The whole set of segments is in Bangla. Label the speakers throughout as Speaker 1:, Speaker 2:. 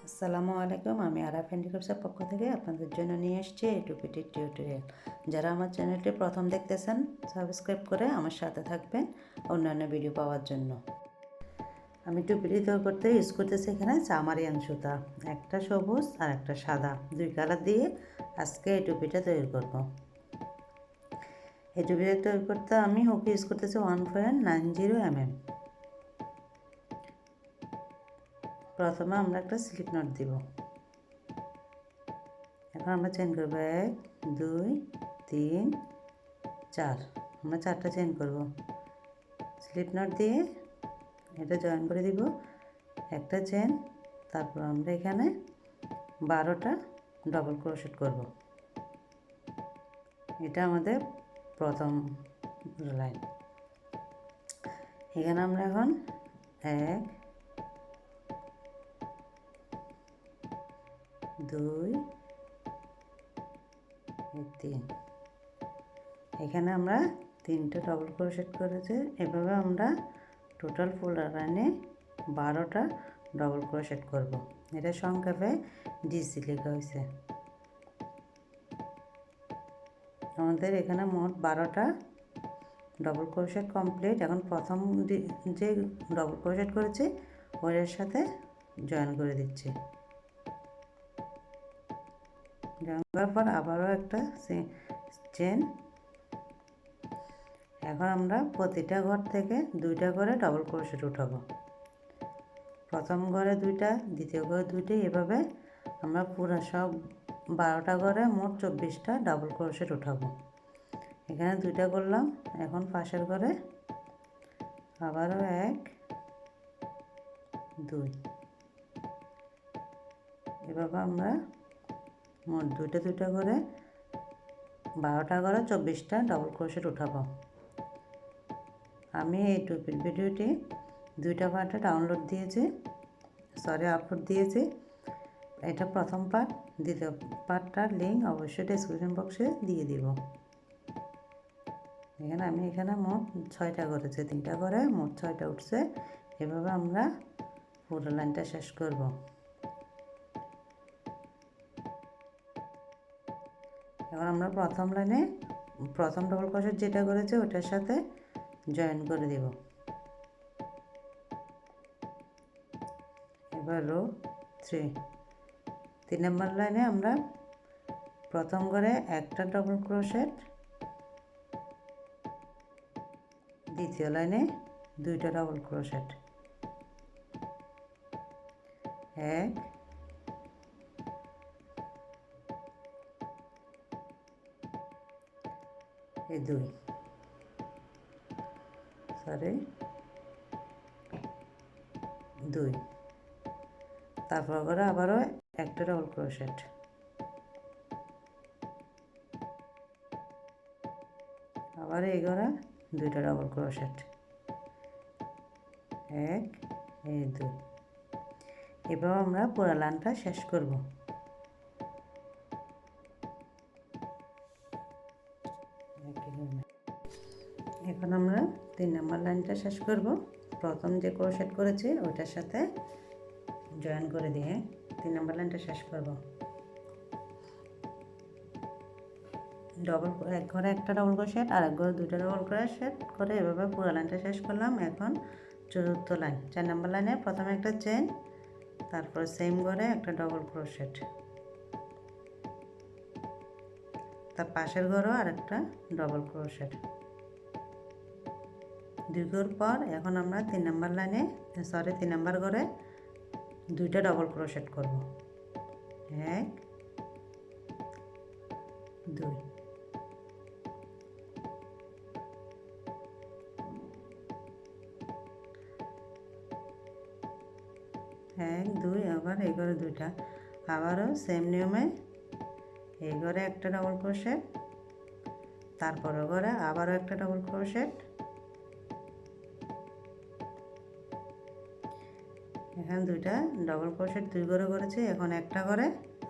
Speaker 1: আসসালামু আলাইকুম। আমি আরাফ হ্যান্ডিক্রাফটসের পক্ষ থেকে আপনাদের জন্য নিয়ে এসেছি এই টুপিটির টিউটোরিয়াল। যারা আমার চ্যানেলটি প্রথম দেখতেছেন সাবস্ক্রাইব করে আমার সাথে থাকবেন অন্যান্য ভিডিও পাওয়ার জন্য। আমি টুপিটি তৈরি করতে ইউজ করতেছি এখানে চামারিয়ান সুতা, একটা সবুজ আর একটা সাদা, দুই কালার দিয়ে আজকে এই টুপিটা তৈরি করব। এই টুপিটা তৈরি করতে আমি হুক ইউজ করতেছি 1.90 mm। প্রথমে আমরা একটা স্লিপ নট দিব। এখন আমরা চেন করব 1 2 3 4। আমরা 4টা চেন করব। স্লিপ নট দিয়ে এটা জয়েন করে দিব একটা চেন। তারপর আমরা এখানে 12টা ডবল ক্রোশেট করব। এটা আমাদের প্রথম লাইন। এখানে আমরা এখন 1 2 3, এখানে আমরা 3টা ডবল ক্রোশেট করেছি। এভাবে আমরা টোটাল ফুল লাইনে 12টা ডবল ক্রোশেট করব। এটা সংক্ষেপে ডিসি লেখা হয়েছে। আমাদের এখানে মোট 12টা ডবল ক্রোশেট কমপ্লিট। এখন প্রথম যে ডবল ক্রোশেট করেছি ওর সাথে জয়েন করে দিচ্ছি। জয়েন করার পর আবারও একটা চেন। এখন আমরা প্রতিটা ঘর থেকে 2টা করে ডবল ক্রোশেট উঠাবো। প্রথম ঘরে 2টা, দ্বিতীয় ঘরে 2টা, এভাবে আমরা পুরো সব 12টা ঘরে মোট 24টা ডাবল ক্রোশেট উঠাবো। এখানে 2টা করলাম। এখন পাশের ঘরে আবারও 1 2, এভাবে আমরা মোট 2টা করে 12টা করে 24টা ডাবল ক্রোশেট উঠাবো। আমি এই টুপির ভিডিওটি 2টা পার্টে আপলোড দিয়েছি। এটা প্রথম পার্ট, দ্বিতীয় পার্টটার লিঙ্ক অবশ্যই ডেসক্রিপশন বক্সে দিয়ে দিব। আমি এখানে মোট 6টা করেছি, 3টা করে মোট 6টা উঠছে। এভাবে আমরা পুরো লাইনটা শেষ করব। এখন আমরা প্রথম লাইনে প্রথম ডবল ক্রোশেট যেটা করেছি ওটার সাথে জয়েন করে দেব। এবার রো 3 নম্বর লাইনে আমরা প্রথম ঘরে একটা ডবল ক্রোশেট, দ্বিতীয় লাইনে 2টা ডবল ক্রোশেট, 1 2, সরি 2। তারপর করে আবারও একটা ডবল ক্রোশেট, আবার এই ঘরে 2টা ডবল ক্রোশেট, 1 2। এভাবে আমরা পুরো লাইনটা শেষ করব। এখন আমরা 3 নম্বর লাইনটা শেষ করব। প্রথম যে ক্রোশেট করেছি ওইটার সাথে জয়েন করে দিয়ে 3 নম্বর লাইনটা শেষ করব। এক ঘরে একটা ডবল ক্রোশেট আর এক ঘরে 2টা ডবল ক্রোশেট করে এভাবে পুরো লাইনটা শেষ করলাম। এখন চতুর্থ লাইন, 4 নম্বর লাইনে প্রথমে একটা চেন, তারপর সেম ঘরে একটা ডবল ক্রোশেট, তার পাশের ঘরও আর একটা ডবল ক্রোশেট। 2 ঘর পর এখন আমরা 3 নম্বর ঘরে 2টা ডবল ক্রোশেট করব। 1 2, 1 2, আবার এই ঘরে 2টা, আবারও সেম নিয়মে এই ঘরে একটা ডবল ক্রোশেট, তারপরের ঘরে আবারও একটা ডবল ক্রোশেট। এখানে 2টা ডবল ক্রোশেট 2 ঘরে করেছি। এখন একটা ঘরে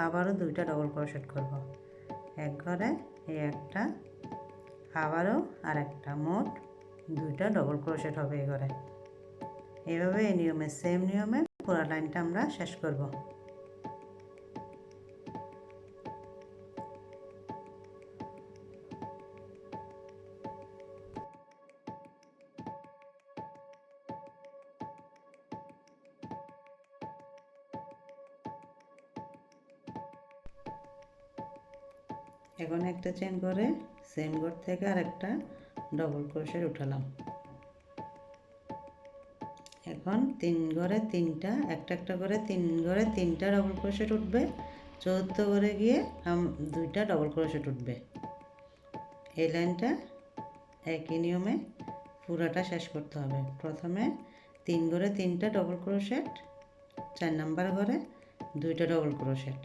Speaker 1: আবারও 2টা ডবল ক্রোশেট করব। এক ঘরে এই একটা, আবারও আর একটা, মোট 2টা ডবল ক্রোশেট হবে এই ঘরে। এইভাবে এই নিয়মে সেম নিয়মে পুরো লাইনটা আমরা শেষ করব। এখন একটা চেন করে সেম ঘর থেকে আরেকটা ডবল ক্রোশেট উঠালাম। এখন 3 ঘরে 3টা একটা করে 3 ঘরে 3টা ডবল ক্রোশেট উঠবে। চতুর্থ ঘরে গিয়ে 2টা ডবল ক্রোশেট উঠবে। এই লাইনটা একই নিয়মে পুরাটা শেষ করতে হবে। প্রথমে 3 ঘরে 3টা ডবল ক্রোশেট, 4 নাম্বার ঘরে 2টা ডবল ক্রোশেট,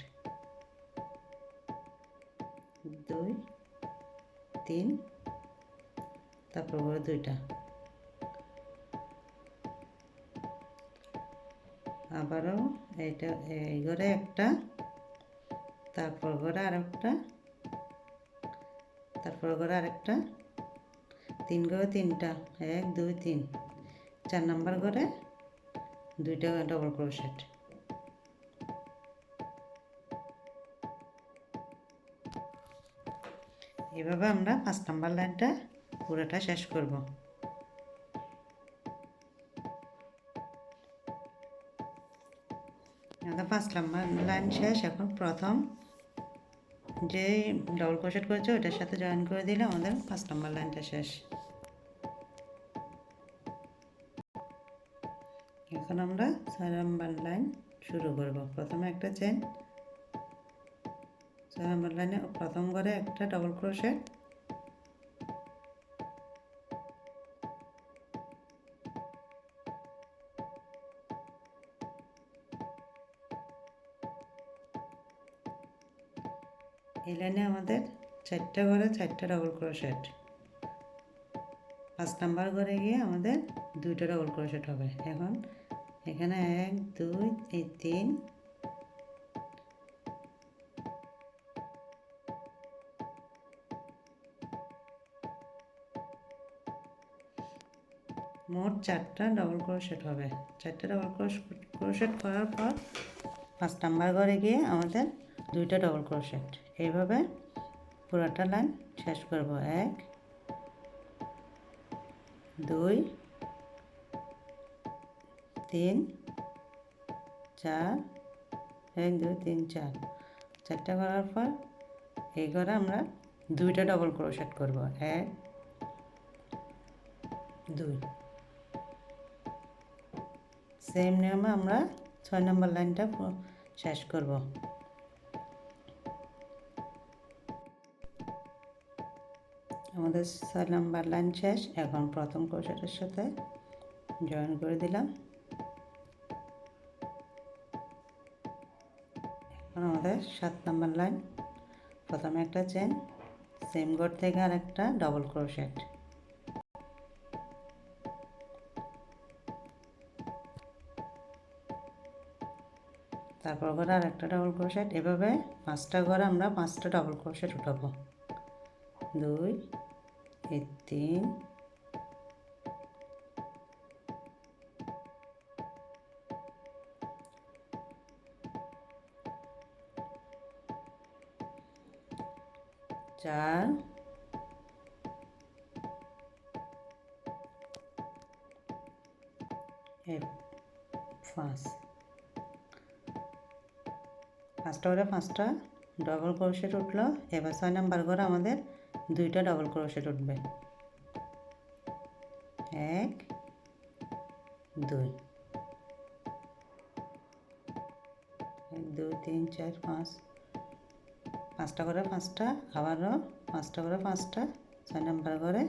Speaker 1: 2 3, তারপর ঘরে 2টা, আবারও এইটা এই ঘরে একটা, তারপর ঘরে আরেকটা, তারপর ঘরে আরেকটা, 3 ঘরে 3টা, 1 2 3, 4 নাম্বার ঘরে 2টা ডবল ক্রোশেট। এভাবে আমরা 5 নাম্বার লাইনটা পুরোটা শেষ করব। আমাদের 5 নাম্বার লাইন শেষ। এখন প্রথম যে ডবল ক্রোশেট করেছে ওটার সাথে জয়েন করে দিলে আমাদের 5 নাম্বার লাইনটা শেষ। এখন আমরা 6 নাম্বার লাইন শুরু করব। প্রথমে একটা চেন, 6 নাম্বার লাইনে প্রথম ঘরে একটা ডবল ক্রোশেট, এই লাইনে আমাদের 4টা ঘরে 4টা ডবল ক্রোশেট। 5 নাম্বার ঘরে গিয়ে আমাদের 2টা ডবল ক্রোশেট হবে। এখন এখানে 1 2 3, মোট 4টা ডবল ক্রোশেট হবে। 4টা ডবল ক্রোশেট করার পর 5 নাম্বার ঘরে গিয়ে আমাদের 2টা ডবল ক্রোশেট। এইভাবে পুরোটা লাইন শেষ করব। 1 2 3 4, 1 2 3 4, 4টা করার পর এই ঘরে আমরা 2টা ডবল ক্রোশেট করব। 1 2, সেম নিয়মে আমরা 6 নম্বর লাইনটা শেষ করব। আমাদের 6 নম্বর লাইন শেষ। এখন প্রথম ক্রোশেটের সাথে জয়েন করে দিলাম। এখন আমাদের 7 নম্বর লাইন, প্রথমে একটা চেন, সেম ঘর থেকে আরেকটা ডবল ক্রোশেট, তারপর ঘরে আরেকটা ডবল ক্রোশেট। এভাবে 5টা ঘরে আমরা 5টা ডবল ক্রোশেট উঠাবো। 2 3 4 5, 5টা ঘরে 5টা ডবল ক্রোশেট উঠলো। এবার 6 নাম্বার ঘরে আমাদের 2টা ডবল ক্রোশেট উঠবে। 1 2, 1 2 3 4 5, 5টা ঘরে 5টা, আবারও 5টা ঘরে 5টা, 6 নাম্বার ঘরে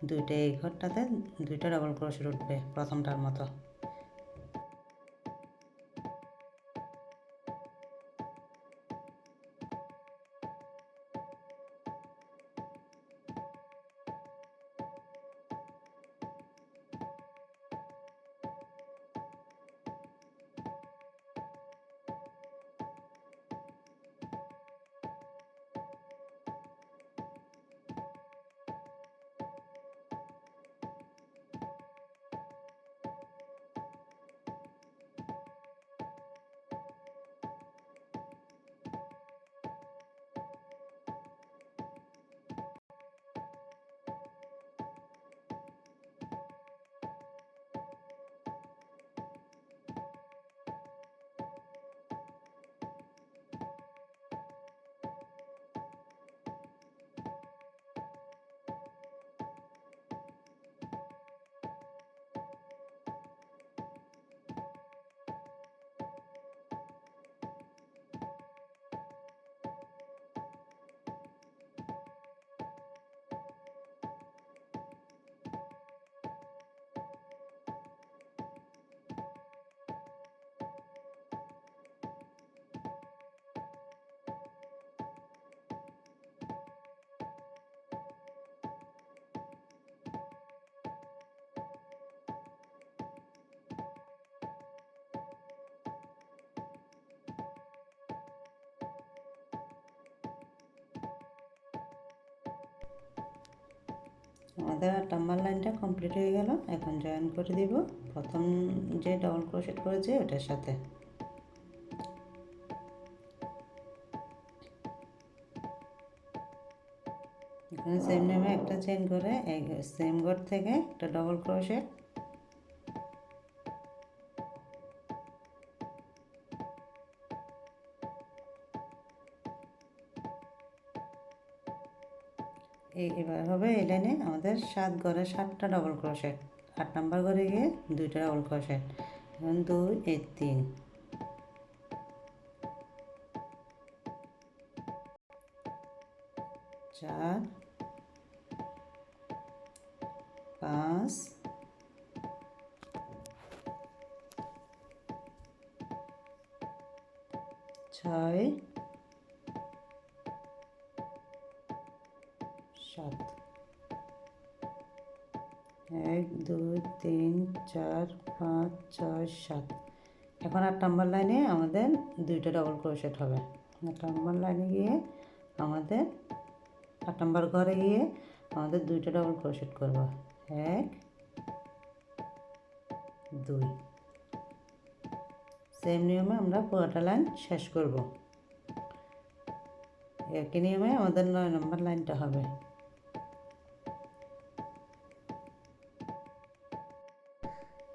Speaker 1: 2টা, এই ঘরটাতে 2টা ডবল ক্রোশেট উঠবে প্রথমটার মতো। আমাদের 8 নাম্বার লাইনটা কমপ্লিট হয়ে গেল। এখন জয়েন করে দিব প্রথম যে ডাবল ক্রোশেট করেছি ওটার সাথে। এখানে সেম নেমে একটা চেইন করে সেম ঘর থেকে একটা ডাবল ক্রোশেট, এবার হবে এই লাইনে আমাদের 7 ঘরে 7টা ডাবল ক্রোশেট। 8 নাম্বার ঘরে গিয়ে 2টা ডাবল ক্রোশেট। এখন 2 এই 3 4 5 6 7। 1 2 3 4 5 6 7। এখন 8 নাম্বার লাইনে আমাদের 2টা ডাবল ক্রোশেট হবে। 8 নাম্বার লাইনে গিয়ে আমাদের 8 নাম্বার ঘরে গিয়ে আমাদের 2টা ডাবল ক্রোশেট করব। 1 2। সেম নিয়মে আমরা পুরোটা লাইন শেষ করব। একই নিয়মে আমাদের 9 নাম্বার লাইনটা হবে।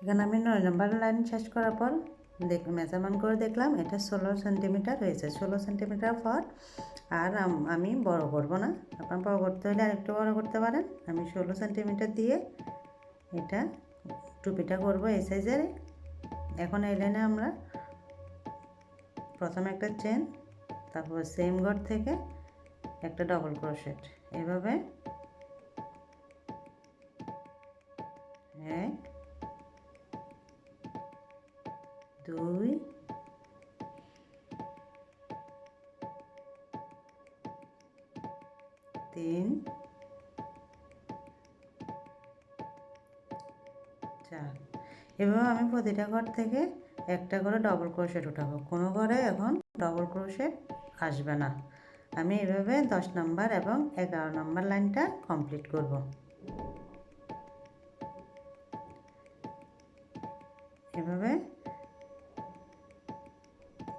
Speaker 1: এখানে আমি 9 নাম্বার লাইন শেষ করার পর মেজারমেন্ট করে দেখলাম এটা 16 সেন্টিমিটার হয়েছে। 16 সেন্টিমিটার পর আর আমি বড় করব না। আপনার বড় করতে হলে আরেকটু বড় করতে পারেন। আমি 16 সেন্টিমিটার দিয়ে এটা টুপিটা করব এই সাইজের। এখন এই লাইনে আমরা প্রথমে একটা চেন, তারপর সেম ঘর থেকে একটা ডাবল ক্রোশেট, এভাবে 1 2 3 4। এভাবে আমি প্রতিটা ঘর থেকে একটা করে ডাবল ক্রোশেট উঠাবো। কোনো ঘরে এখন ডাবল ক্রোশেট আসবে না। আমি এভাবে 10 নাম্বার এবং 11 নাম্বার লাইনটা কমপ্লিট করব। এভাবে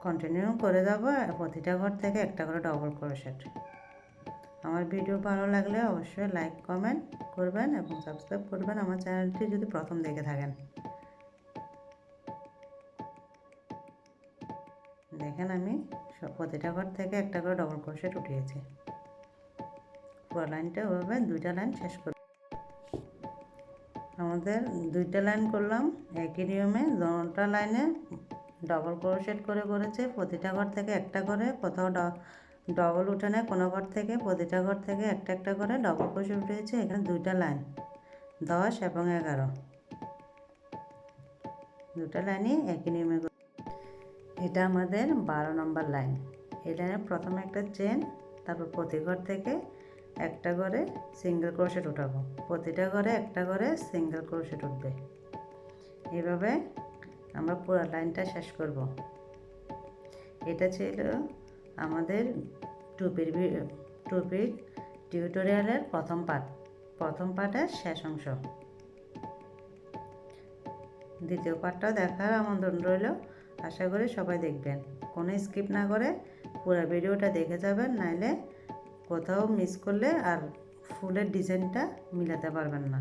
Speaker 1: কন্টিনিউ করে যাব। প্রতিটা ঘর থেকে একটা করে ডাবল ক্রোশেট। আমার ভিডিও ভালো লাগলে অবশ্যই লাইক কমেন্ট করবেন এবং সাবস্ক্রাইব করবেন আমার চ্যানেলটি যদি প্রথম দেখে থাকেন। দেখেন আমি প্রতিটা ঘর থেকে একটা করে ডাবল ক্রোশেট উঠিয়েছি। পুরো লাইনটা ওভাবে 2টা লাইন শেষ করব। আমাদের 2টা লাইন করলাম একই নিয়মে। 2টা লাইনে ডাবল ক্রোশেট করে করেছে। প্রতিটা ঘর থেকে একটা করে, কোথাও ডবল উঠে নেয় কোনো ঘর থেকে। প্রতিটা ঘর থেকে একটা একটা করে ডাবল ক্রোশেট উঠেছে। এখানে 2টা লাইন 10 এবং 11, 2টা লাইনই একই নিয়মে। এটা আমাদের 12 নম্বর লাইন। এই লাইনে প্রথমে একটা চেন, তারপর প্রতি ঘর থেকে একটা করে সিঙ্গেল ক্রোশেট উঠাবো। প্রতিটা ঘরে একটা করে সিঙ্গেল ক্রোশেট উঠবে। এভাবে আমরা পুরো লাইনটা শেষ করব। এটা ছিল আমাদের টুপির টিউটোরিয়ালের প্রথম পার্টের শেষ অংশ। দ্বিতীয় পার্টটাও দেখার আমন্ত্রণ রইল। আশা করি সবাই দেখবেন, কোনো স্কিপ না করে পুরো ভিডিওটা দেখে যাবেন, নাইলে কোথাও মিস করলে আর ফুলের ডিজাইনটা মিলাতে পারবেন না।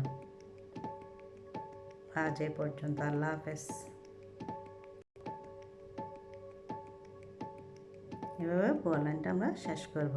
Speaker 1: আজ এই পর্যন্ত, আল্লাহ হাফেজ। এভাবে পুরো লাইনটা আমরা শেষ করব।